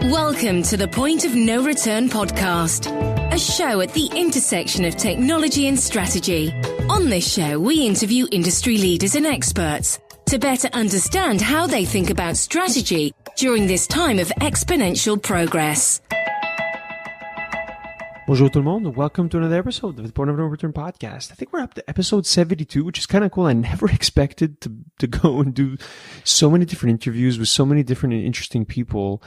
Welcome to the Point of No Return podcast, a show at the intersection of technology and strategy. On this show, we interview industry leaders and experts to better understand how they think about strategy during this time of exponential progress. Bonjour tout le monde. Welcome to another episode of the Point of No Return podcast. I think we're up to episode 72, which is kind of cool. I never expected to go and do so many different interviews with so many different and interesting people.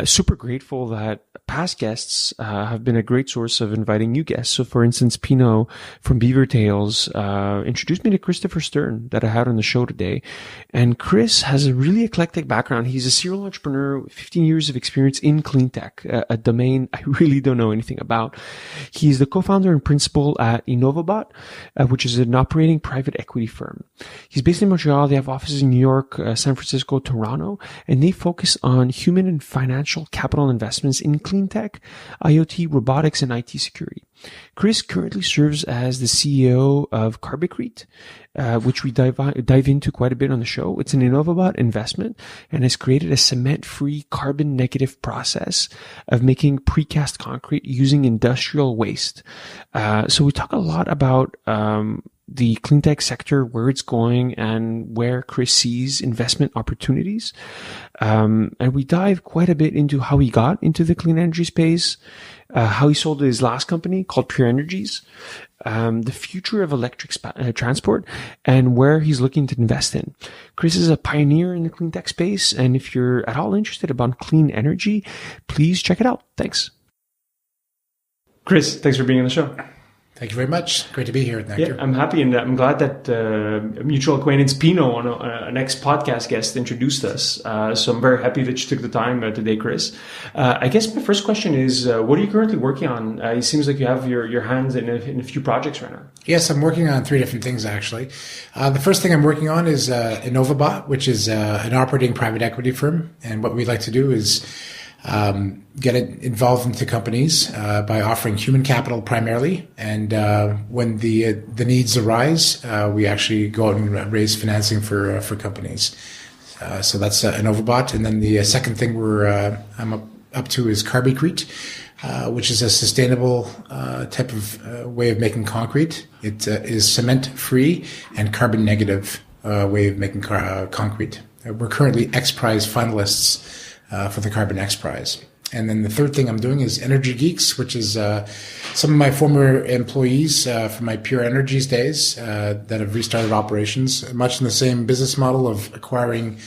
Super grateful that past guests have been a great source of inviting new guests. So, for instance, Pino from Beaver Tales introduced me to Christopher Stern that I had on the show today. And Chris has a really eclectic background. He's a serial entrepreneur with 15 years of experience in Cleantech, a domain I really don't know anything about. He's the co-founder and principal at Innovobot, which is an operating private equity firm. He's based in Montreal. They have offices in New York, San Francisco, Toronto, and they focus on human and financial capital investments in Cleantech, IIOT, Robotics and IT Security. Chris currently serves as the CEO of Carbicrete, which we dive into quite a bit on the show. It's an Innovobot investment and has created a cement-free, carbon-negative process of making precast concrete using industrial waste. So we talk a lot about the Cleantech sector, where it's going, and where Chris sees investment opportunities. And we dive quite a bit into how he got into the clean energy space, how he sold his last company called Pure Energies, the future of electric transport, and where he's looking to invest in. Chris is a pioneer in the clean tech space, and if you're at all interested about clean energy, please check it out. Thanks. Chris, thanks for being on the show. Thank you very much. Great to be here, Nectar. Yeah, I'm happy, and I'm glad that a mutual acquaintance, Pino, an ex-podcast guest, introduced us. So I'm very happy that you took the time today, Chris. I guess my first question is, what are you currently working on? It seems like you have your hands in a few projects right now. Yes, I'm working on 3 different things, actually. The first thing I'm working on is Innovobot, which is an operating private equity firm. And what we like to do is get it involved into companies by offering human capital primarily, and when the needs arise, we actually go out and raise financing for companies. So that's Innovobot, and then the second thing I'm up to is Carbicrete, which is a sustainable type of way of making concrete. It is cement-free and carbon-negative way of making concrete. We're currently X Prize finalists for the Carbon X Prize. And then the third thing I'm doing is Energy Geeks, which is some of my former employees from my Pure Energies days that have restarted operations, much in the same business model of acquiring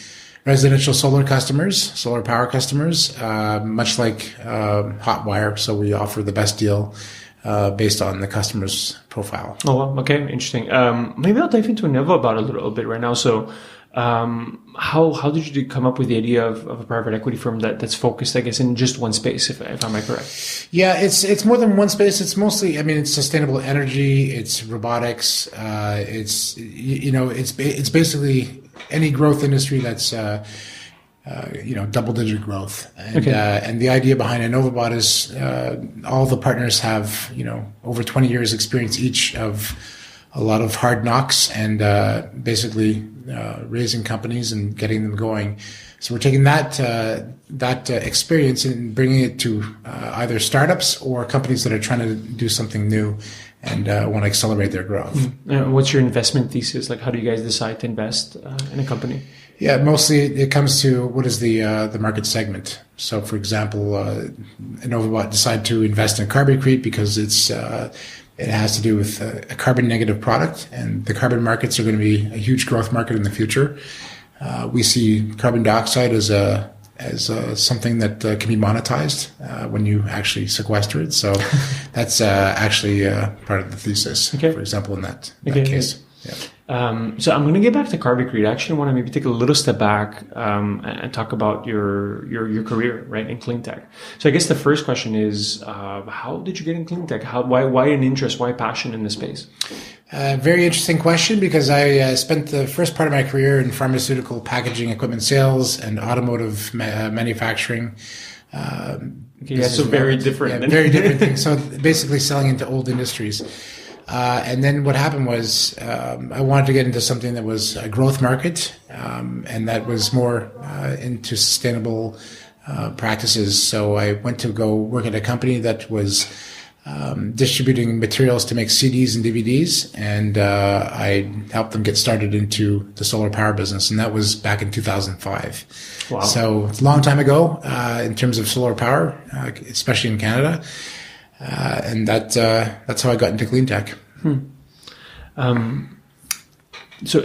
residential solar power customers, much like Hotwire. So we offer the best deal based on the customer's profile. Oh, well, okay, interesting. Maybe I'll dive into Innovobot a little bit right now. So how did you come up with the idea of a private equity firm that's focused, I guess, in just one space, if am I correct? Yeah, it's more than one space. It's mostly, it's sustainable energy, it's robotics, it's basically any growth industry that's double-digit growth. And okay. And the idea behind Innovobot is all the partners have over 20 years experience each of a lot of hard knocks and basically raising companies and getting them going. So we're taking that experience and bringing it to either startups or companies that are trying to do something new and want to accelerate their growth. Mm-hmm. What's your investment thesis? Like, how do you guys decide to invest in a company? Yeah, mostly it comes to what is the market segment. So, for example, Innovobot decided to invest in Carbicrete because it has to do with a carbon negative product, and the carbon markets are going to be a huge growth market in the future. We see carbon dioxide as something that can be monetized when you actually sequester it. So that's actually part of the thesis, for example, in that case. Yeah. So I'm going to get back to Carbicrete. I actually want to maybe take a little step back and talk about your career, right, in Cleantech. So I guess the first question is, how did you get in Cleantech? Why an interest? Why passion in this space? Very interesting question, because I spent the first part of my career in pharmaceutical packaging equipment sales and automotive manufacturing. So very different. Yeah, very different things. So basically selling into old industries. And then what happened was I wanted to get into something that was a growth market, and that was more into sustainable practices. So I went to go work at a company that was distributing materials to make CDs and DVDs, and I helped them get started into the solar power business, and that was back in 2005. Wow. So it's a long time ago in terms of solar power, especially in Canada, and that's how I got into Cleantech. So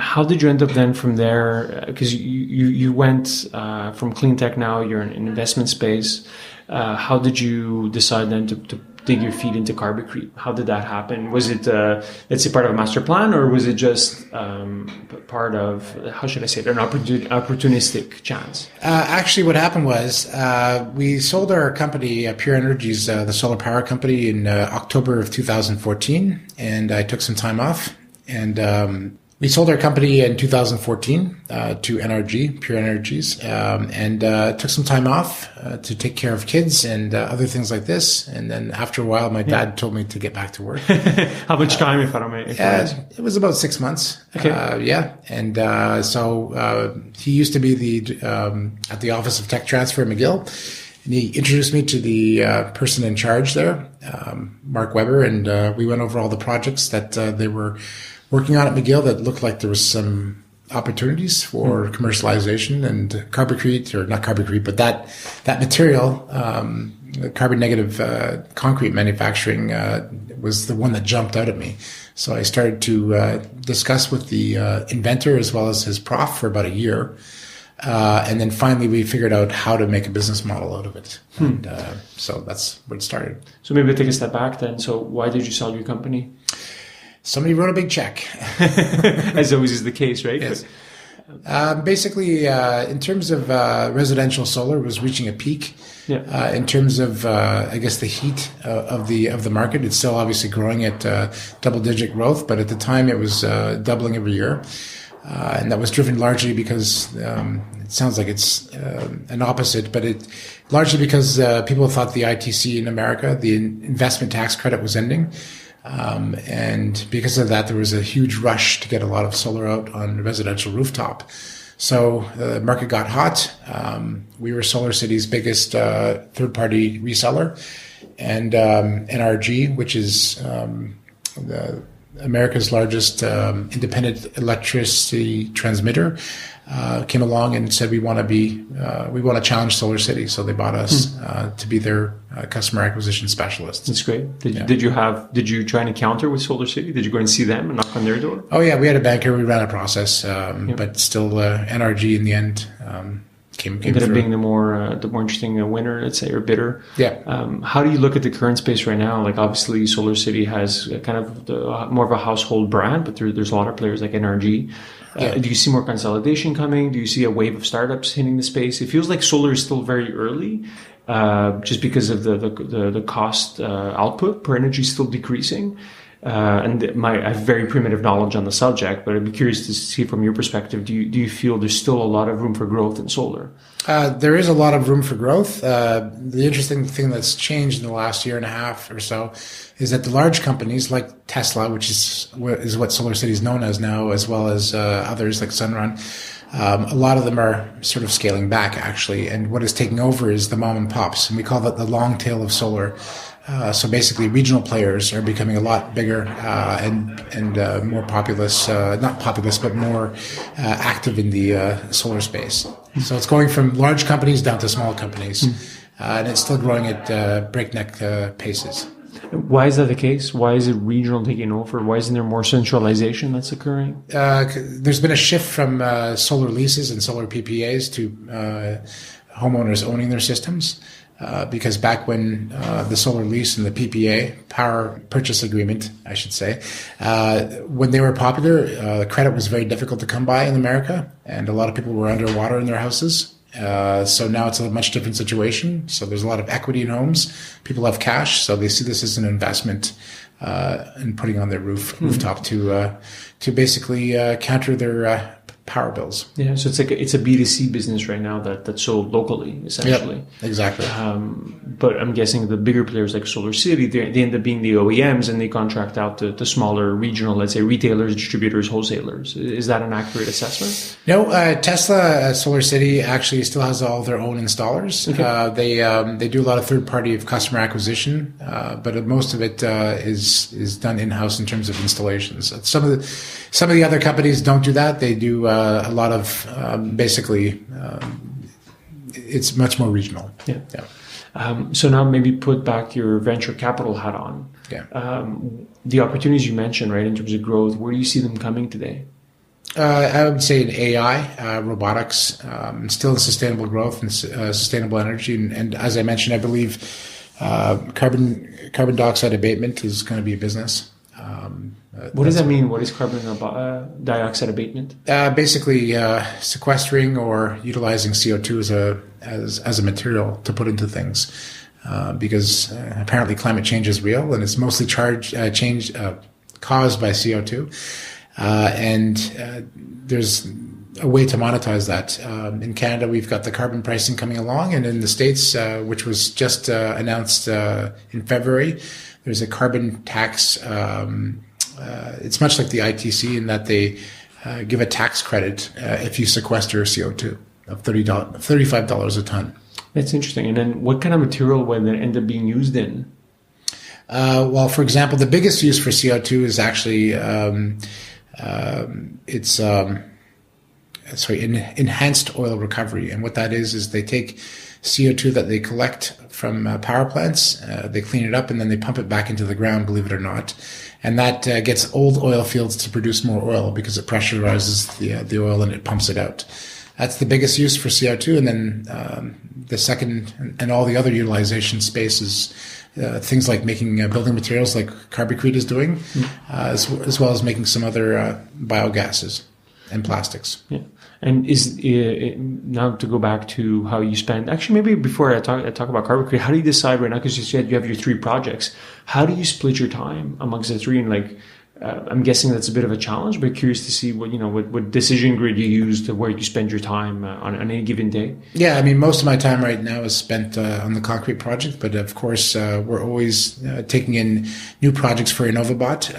how did you end up then from there? Because you went from Cleantech, now you're in investment space. How did you decide then to dig your feet into Carbocrete? How did that happen? Was it, let's say, part of a master plan, or was it just part of, how should I say it, an opportunistic chance? Actually, what happened was we sold our company, Pure Energies, the solar power company, in October of 2014, and I took some time off. And we sold our company in 2014 to NRG, Pure Energies, and took some time off to take care of kids and other things like this. And then after a while, my dad told me to get back to work. How much time, if I don't mind? It was about 6 months. Okay. And so he used to be at the Office of Tech Transfer at McGill. And he introduced me to the person in charge there, Mark Weber, and we went over all the projects that they were working on at McGill that looked like there was some opportunities for commercialization, and Carbocrete, or not Carbocrete, but that material, carbon negative concrete manufacturing was the one that jumped out at me. So I started to discuss with the inventor as well as his prof for about a year. And then finally we figured out how to make a business model out of it. And so that's where it started. So maybe take a step back then. So why did you sell your company? Somebody wrote a big check. As always is the case, right? Yes. Basically, in terms of residential solar, it was reaching a peak. Yeah. In terms of, I guess, the heat of the market, it's still obviously growing at double-digit growth, but at the time it was doubling every year. And that was driven largely because it sounds like it's an opposite, but it largely because people thought the ITC in America, the investment tax credit, was ending. And because of that, there was a huge rush to get a lot of solar out on residential rooftop. So the market got hot. We were Solar City's biggest third-party reseller, and NRG, which is America's largest independent electricity transmitter, came along and said we want to challenge Solar City. So they bought us to be their customer acquisition specialists. That's great. Did you try and encounter with Solar City? Did you go and see them and knock on their door? Oh yeah, we had a banker. We ran a process, but still NRG in the end came ended up through. being the more interesting winner, let's say, or bidder. Yeah. How do you look at the current space right now? Like obviously Solar City has kind of more of a household brand, but there's a lot of players like NRG. Do you see more consolidation coming? Do you see a wave of startups hitting the space? It feels like solar is still very early, just because of the cost output per energy is still decreasing. And I have very primitive knowledge on the subject, but I'd be curious to see from your perspective, do you feel there's still a lot of room for growth in solar? There is a lot of room for growth. The interesting thing that's changed in the last year and a half or so is that the large companies like Tesla, which is what Solar City is known as now, as well as others like Sunrun, a lot of them are sort of scaling back, actually. And what is taking over is the mom and pops, and we call that the long tail of solar. So basically, regional players are becoming a lot bigger and more populous, not populous, but more active in the solar space. So it's going from large companies down to small companies, and it's still growing at breakneck paces. Why is that the case? Why is it regional taking over? Why isn't there more centralization that's occurring? There's been a shift from solar leases and solar PPAs to homeowners owning their systems. Because back when the solar lease and the PPA, power purchase agreement, I should say, when they were popular, credit was very difficult to come by in America, and a lot of people were underwater in their houses. So now it's a much different situation. So there's a lot of equity in homes. People have cash, so they see this as an investment in putting on their rooftop to basically counter their power bills. Yeah, so it's a B2C business right now that's sold locally, essentially. Yep, exactly. But I'm guessing the bigger players like Solar City, they end up being the OEMs, and they contract out to smaller regional, let's say, retailers, distributors, wholesalers. Is that an accurate assessment? No, Tesla, Solar City actually still has all their own installers. Okay. They do a lot of third-party customer acquisition, but most of it is done in-house in terms of installations. Some of the other companies don't do that. They do a lot of it's much more regional. Yeah. So now maybe put back your venture capital hat on. Yeah. The opportunities you mentioned, right, in terms of growth, where do you see them coming today? I would say in AI, robotics, still in sustainable growth and sustainable energy. And as I mentioned, I believe carbon dioxide abatement is going to be a business. What does that mean? What is carbon dioxide abatement? Basically, sequestering or utilizing CO2 as a material to put into things, because apparently climate change is real and it's mostly caused by CO2, and there's a way to monetize that. In Canada, we've got the carbon pricing coming along, and in the States, which was just announced in February, there's a carbon tax. It's much like the ITC in that they give a tax credit if you sequester CO2 of $35 a ton. That's interesting. And then what kind of material would it end up being used in? Well, for example, the biggest use for CO2 is actually enhanced oil recovery. And what that is they take CO2 that they collect from power plants, they clean it up, and then they pump it back into the ground, believe it or not. And that gets old oil fields to produce more oil because it pressurizes the oil and it pumps it out. That's the biggest use for CO2. And then the second and all the other utilization spaces, things like making building materials like carbonate is doing, as well as making some other biogases and plastics. Yeah. And is now to go back to how you spend, actually maybe before I talk about carbon, how do you decide right now, because you said you have your 3 projects, how do you split your time amongst the 3? And I'm guessing that's a bit of a challenge, but curious to see what decision grid you use to where you spend your time on any given day. Yeah, I mean, most of my time right now is spent on the concrete project, but of course we're always taking in new projects for Innovobot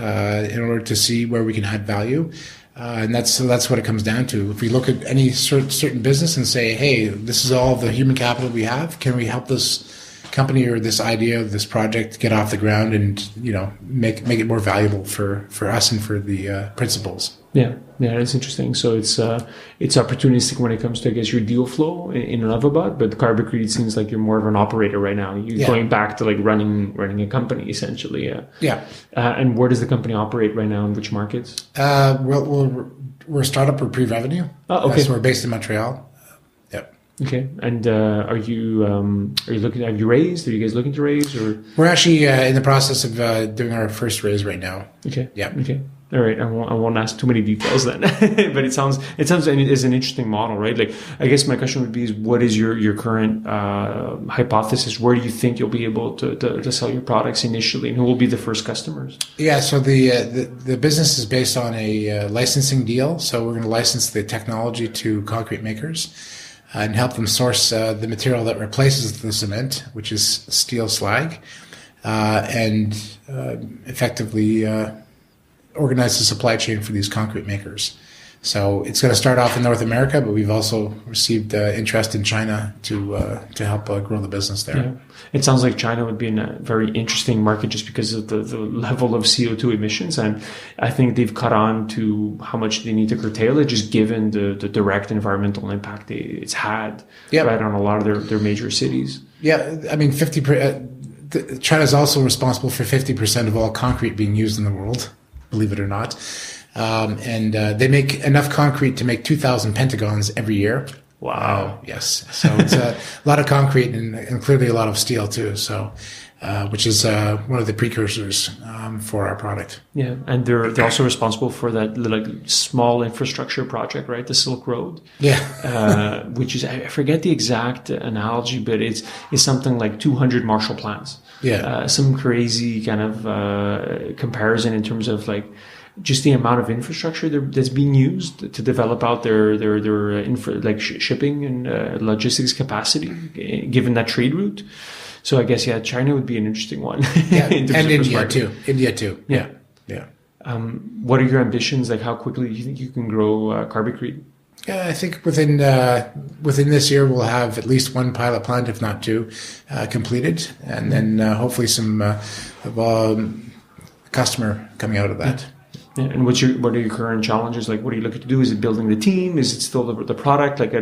in order to see where we can add value. And that's what it comes down to. If we look at any certain business and say, hey, this is all the human capital we have, can we help this company or this idea, this project get off the ground and, make it more valuable for us and for the principals? Yeah, that's interesting. So it's opportunistic when it comes to, I guess, your deal flow in Innovobot, but Carbonate, it seems like you're more of an operator right now. You're going back to running a company essentially. Yeah. And where does the company operate right now? In which markets? We're a startup. We're pre-revenue. Oh, okay. So we're based in Montreal. Yep. Okay. And are you looking? Have you raised? Are you guys looking to raise? Or we're actually in the process of doing our first raise right now. Okay. Yeah. Okay. All right, I won't ask too many details then, but it sounds as an interesting model, right? I guess my question would be: what is your current hypothesis? Where do you think you'll be able to sell your products initially, and who will be the first customers? Yeah, so the business is based on a licensing deal. So we're going to license the technology to concrete makers and help them source the material that replaces the cement, which is steel slag, and effectively organize the supply chain for these concrete makers. So it's going to start off in North America, but we've also received interest in China to help grow the business there. Yeah. It sounds like China would be a very interesting market just because of the level of CO2 emissions. And I think they've cut on to how much they need to curtail it, just given the direct environmental impact it's had right on a lot of their major cities. Yeah, I mean, China is also responsible for 50% of all concrete being used in the world, believe it or not. And they make enough concrete to make 2,000 pentagons every year. Wow. Yes. So it's a lot of concrete and clearly a lot of steel too. So, which is one of the precursors for our product. Yeah. And they're also responsible for that small infrastructure project, right? The Silk Road. Yeah. Which is, I forget the exact analogy, but it's something like 200 Marshall plants. Yeah. Some crazy kind of comparison in terms of just the amount of infrastructure that's being used to develop out their shipping and logistics capacity, given that trade route. So I guess, China would be an interesting one. Yeah, and India too. Yeah. What are your ambitions? Like, how quickly do you think you can grow Carbicrete? I think within this year we'll have at least one pilot plant, if not two, completed, and then hopefully some customer coming out of that. Yeah. And what are your current challenges? Like, what are you looking to do? Is it building the team? Is it still the product? Like,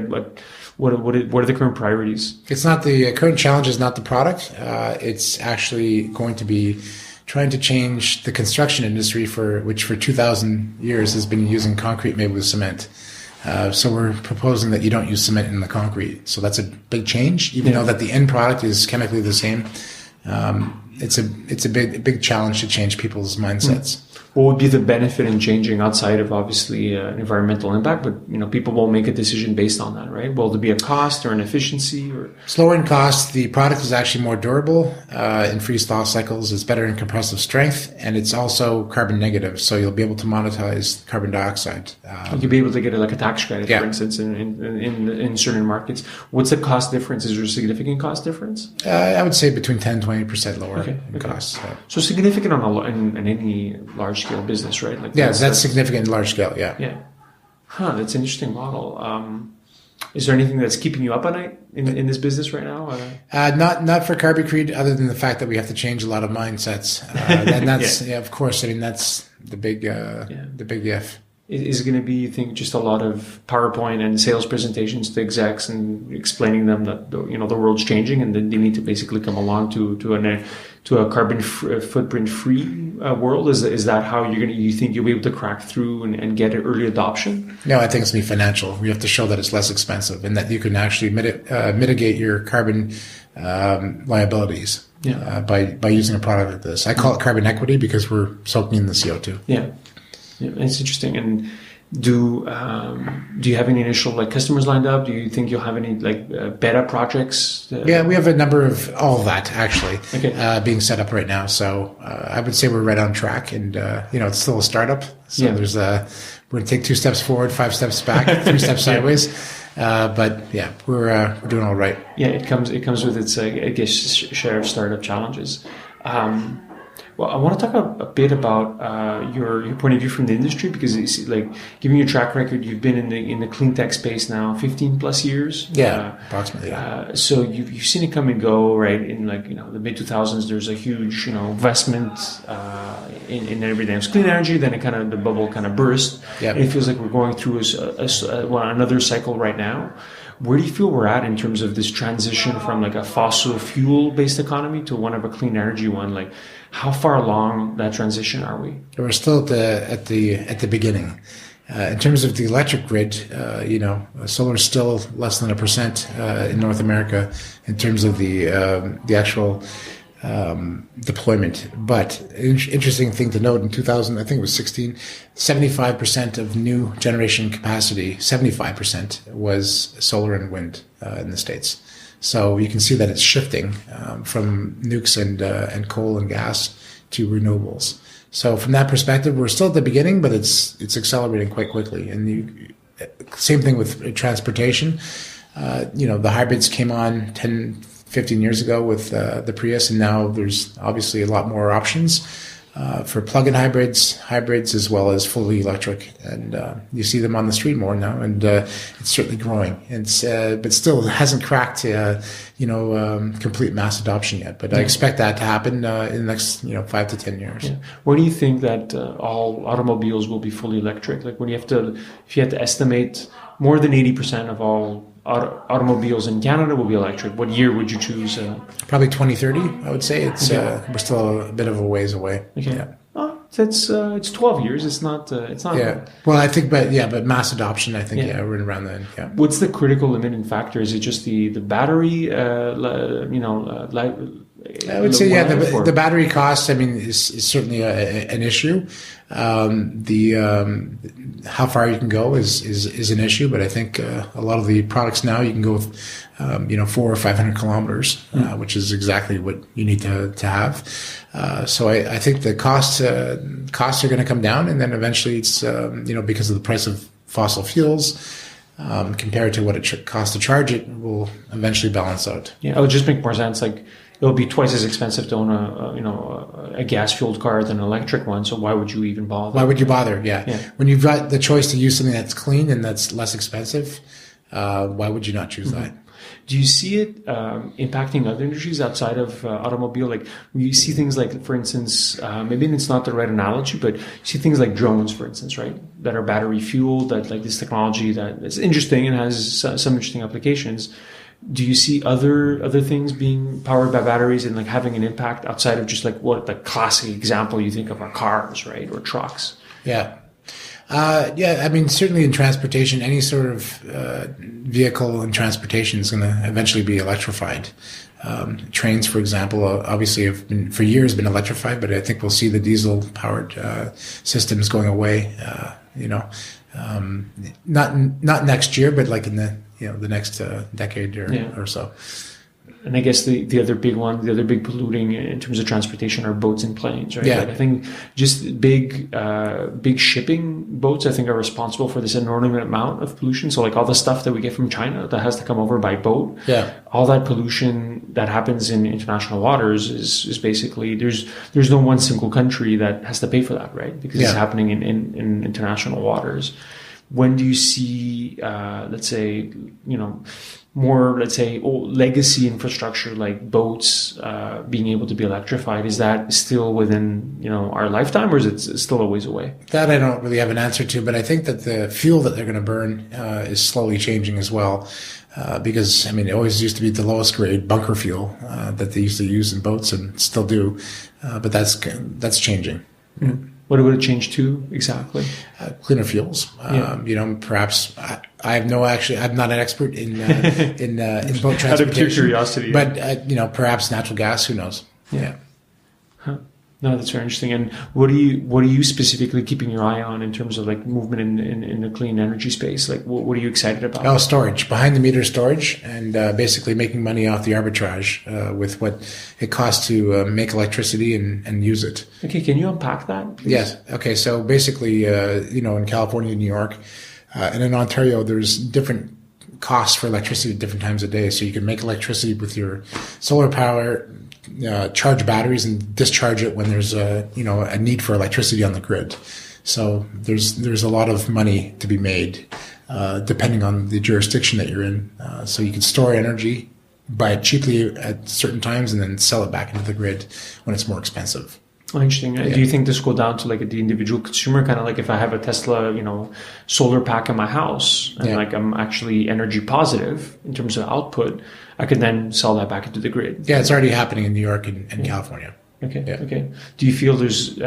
what are the current priorities? It's not the current challenge is not the product. It's actually going to be trying to change the construction industry which for 2,000 years has been using concrete made with cement. So we're proposing that you don't use cement in the concrete. So that's a big change, even though that the end product is chemically the same. It's a big challenge to change people's mindsets. What would be the benefit in changing outside of obviously an environmental impact? But people won't make a decision based on that, right? Will there be a cost or an efficiency or slower in cost? The product is actually more durable in freeze-thaw cycles. It's better in compressive strength, and it's also carbon negative. So you'll be able to monetize carbon dioxide. You'll be able to get a tax credit, for instance, in certain markets. What's the cost difference? Is there a significant cost difference? I would say between 10-20% lower in cost. So significant in any large scale business, right? Like that's significant in large scale. Yeah. That's an interesting model. Is there anything that's keeping you up at night in this business right now? Not for Carbicrete, other than the fact that we have to change a lot of mindsets. And that's of course. I mean, that's the big if. Is it going to be, you think, just a lot of PowerPoint and sales presentations to execs and explaining them that the world's changing and then they need to basically come along to a carbon footprint free world? Is that how you think you'll be able to crack through and get early adoption? No, I think it's going to be financial. We have to show that it's less expensive and that you can actually mitigate your carbon liabilities by using a product like this. I call it carbon equity because we're soaking in the CO2. Yeah, it's interesting. And do you have any initial customers lined up? Do you think you'll have any beta projects? Yeah, we have a number of all of that actually being set up right now. So I would say we're right on track, and it's still a startup. So there's we're going to take 2 steps forward, 5 steps back, 3 steps sideways. But yeah, we're doing all right. Yeah, it comes with its share of startup challenges. Well, I want to talk a bit about your point of view from the industry, because it's given your track record, you've been in the cleantech space now 15 plus years. Yeah, approximately. So you've seen it come and go, right? In the mid 2000s, there's a huge investment in everything. It's clean energy. Then the bubble kind of burst. Yep. And it feels like we're going through another cycle right now. Where do you feel we're at in terms of this transition from a fossil fuel based economy to one of a clean energy one? How far along that transition are we? We're still at the beginning. In terms of the electric grid, solar is still less than 1% in North America in terms of the actual deployment. But interesting thing to note, in 2000, I think it was 16, 75% of new generation capacity, 75% was solar and wind in the States. So you can see that it's shifting from nukes and coal and gas to renewables. So from that perspective, we're still at the beginning, but it's accelerating quite quickly. And same thing with transportation. The hybrids came on 10, 15 years ago with the Prius, and now there's obviously a lot more options for plug-in hybrids as well as fully electric, and you see them on the street more now, and it's certainly growing. But still, it hasn't cracked complete mass adoption yet. But I expect that to happen in the next 5 to 10 years. Yeah. Where do you think that all automobiles will be fully electric? If you had to estimate, more than 80% of all automobiles in Canada will be electric, what year would you choose? Probably 2030, I would say. We're still a bit of a ways away. Okay. Yeah. Oh, it's 12 years. It's not. Yeah. Well, I think, but mass adoption, I think, we're around then. Yeah. What's the critical limiting factor? Is it just the battery? I would say, the battery cost, is certainly an issue. How far you can go is an issue, but I think a lot of the products now you can go with, 400 or 500 kilometers, which is exactly what you need to have. So I think the costs are going to come down, and then eventually it's, because of the price of fossil fuels, compared to what it costs to charge it, will eventually balance out. Yeah, it would just make more sense. Like, it'll be twice as expensive to own a gas-fueled car than an electric one. So why would you even bother? Why would you bother? Yeah. When you've got the choice to use something that's clean and that's less expensive, why would you not choose that? Do you see it impacting other industries outside of automobile? Like, you see things like, for instance, maybe it's not the right analogy, but you see things like drones, for instance, right? That are battery fueled, that like this technology that is interesting and has some interesting applications. Do you see other things being powered by batteries and like having an impact outside of just like what the classic example you think of are cars, right? Or trucks? Yeah. Certainly in transportation, any sort of vehicle in transportation is going to eventually be electrified. Trains, for example, obviously have been for years been electrified, but I think we'll see the diesel-powered systems going away. Not next year, but like in the next decade or so. And I guess the other big one, the other big polluting in terms of transportation are boats and planes, right? Yeah. Like I think just big shipping boats, I think, are responsible for this inordinate amount of pollution. So like all the stuff that we get from China that has to come over by boat, all that pollution that happens in international waters is basically, there's no one single country that has to pay for that, right? Because it's happening in international waters. When do you see, more, old legacy infrastructure like boats being able to be electrified? Is that still within, our lifetime, or is it still a ways away? That I don't really have an answer to, but I think that the fuel that they're going to burn is slowly changing as well. Because, it always used to be the lowest grade bunker fuel that they used to use in boats and still do. But that's changing. Mm-hmm. What would it change to exactly? Cleaner fuels. Perhaps I'm not an expert in boat transportation. Out of pure curiosity. But, perhaps natural gas, who knows? Yeah. Huh. No, that's very interesting. And what are you specifically keeping your eye on in terms of like movement in the clean energy space? Like, what are you excited about? Oh, storage, behind the meter storage, and basically making money off the arbitrage with what it costs to make electricity and use it. Okay, can you unpack that, please? Yes. Okay, so basically, in California, New York, and in Ontario, there's different costs for electricity at different times of day. So you can make electricity with your solar power, charge batteries and discharge it when there's a need for electricity on the grid. So there's a lot of money to be made, depending on the jurisdiction that you're in. So you can store energy, buy it cheaply at certain times, and then sell it back into the grid when it's more expensive. Oh, interesting. Do you think this will go down to like the individual consumer, kind of like if I have a Tesla, solar pack in my house and like I'm actually energy positive in terms of output, I could then sell that back into the grid? Yeah, it's already happening in New York and California. Okay. Yeah. Okay. Do you feel there's,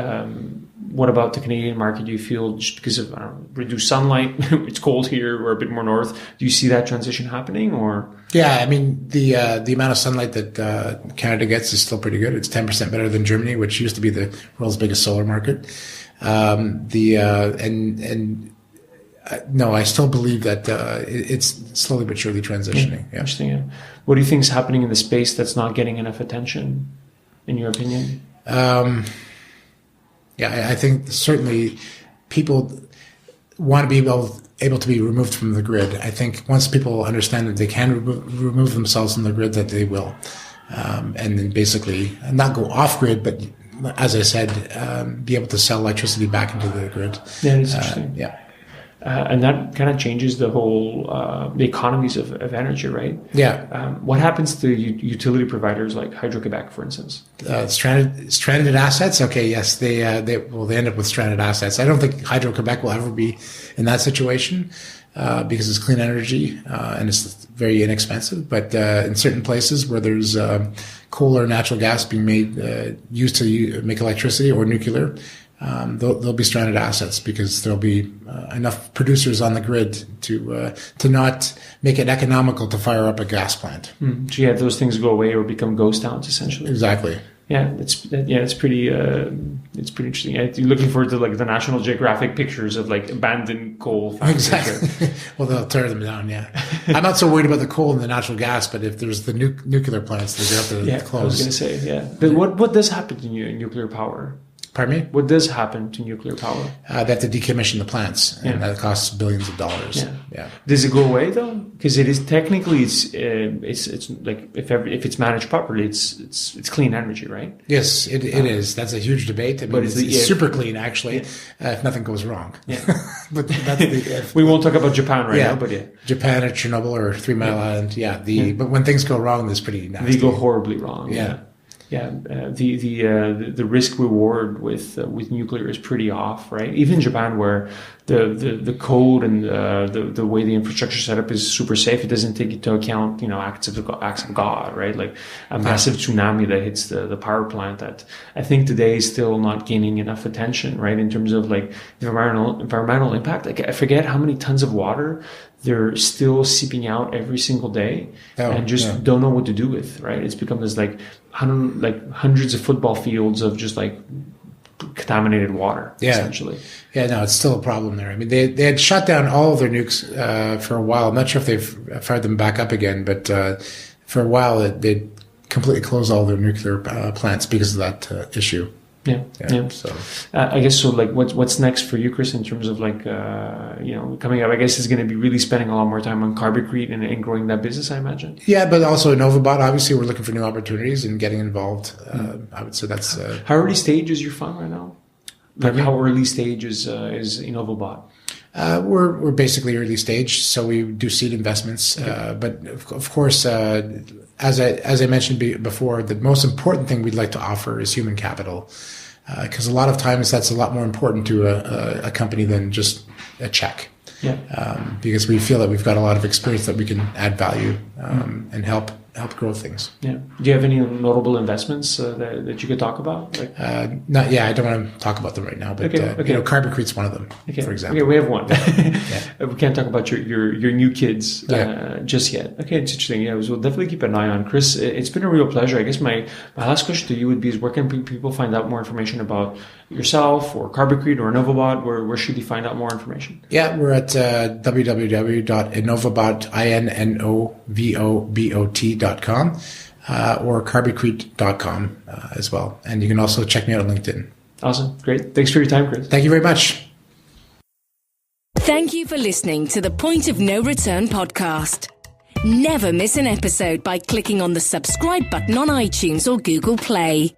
what about the Canadian market? Do you feel just because of reduced sunlight, it's cold here, we're a bit more north, do you see that transition happening or? Yeah, the amount of sunlight that Canada gets is still pretty good. It's 10% better than Germany, which used to be the world's biggest solar market. No, I still believe that it's slowly but surely transitioning. Yeah. Interesting. Yeah. What do you think is happening in the space that's not getting enough attention, in your opinion? I think certainly people want to be able to be removed from the grid. I think once people understand that they can remove themselves from the grid, that they will. And then basically not go off grid, but as I said, be able to sell electricity back into the grid. Yeah, it's interesting. And that kind of changes the whole the economies of energy, right? Yeah. What happens to utility providers like Hydro-Quebec, for instance? Stranded assets. Okay, yes, they end up with stranded assets. I don't think Hydro-Quebec will ever be in that situation because it's clean energy and it's very inexpensive. But in certain places where there's coal or natural gas being made used to make electricity or nuclear. there'll be stranded assets because there'll be enough producers on the grid to not make it economical to fire up a gas plant. So you have those things go away or become ghost towns, essentially. Exactly. Yeah, it's pretty interesting. You're looking forward to like the National Geographic pictures of like abandoned coal factories. Exactly. Well, they'll tear them down. Yeah, I'm not so worried about the coal and the natural gas, but if there's the nuclear plants, they have to close. I was going to say, yeah. But what does happen to nuclear power? Pardon me? What does happen to nuclear power? They have to decommission the plants, and that costs billions of dollars. Yeah. Does it go away though? Because it is technically it's like if it's managed properly, it's clean energy, right? Yes, it is. That's a huge debate. I mean, but it's super clean actually, if nothing goes wrong. Yeah. But that's we won't talk about Japan right now, but Japan or Chernobyl or 3 Mile Island. But when things go wrong, it's pretty nasty. They go horribly wrong. Yeah. Yeah, the risk reward with nuclear is pretty off, right? Even Japan, where the code and the way the infrastructure set up is super safe, it doesn't take into account acts of God, right? Like a massive tsunami that hits the power plant that I think today is still not gaining enough attention, right? In terms of like environmental impact. Like I forget how many tons of water they're still seeping out every single day and just don't know what to do with, right? It's become this like hundreds of football fields of just like contaminated water, essentially. Yeah, no, it's still a problem there. I mean, they had shut down all of their nukes for a while. I'm not sure if they've fired them back up again, but for a while they completely closed all their nuclear plants because of that issue. Yeah. So I guess so. Like, what's next for you, Chris, in terms of like coming up? I guess is going to be really spending a lot more time on Carbicrete and growing that business, I imagine. Yeah, but also Innovobot. Obviously, we're looking for new opportunities and getting involved. I would say that's. How early stage is your fund right now? Like, how early stage is Innovobot? We're basically early stage, so we do seed investments. But of course, as I mentioned before, the most important thing we'd like to offer is human capital, because a lot of times that's a lot more important to a company than just a check. Because we feel that we've got a lot of experience that we can add value and help grow things. Yeah. Do you have any notable investments that you could talk about? Like, not. Yeah, I don't want to talk about them right now. But Carbicrete's one of them, for example. Okay, we have one. We can't talk about your new kids just yet. Okay, it's interesting. Yeah, we'll definitely keep an eye on. Chris, it's been a real pleasure. I guess my last question to you would be: is where can people find out more information about yourself or Carbicrete or Innovobot? Where should they find out more information? Yeah, we're at www.innovobot.com or carbicrete.com as well. And you can also check me out on LinkedIn. Awesome. Great. Thanks for your time, Chris. Thank you very much. Thank you for listening to the Point of No Return podcast. Never miss an episode by clicking on the subscribe button on iTunes or Google Play.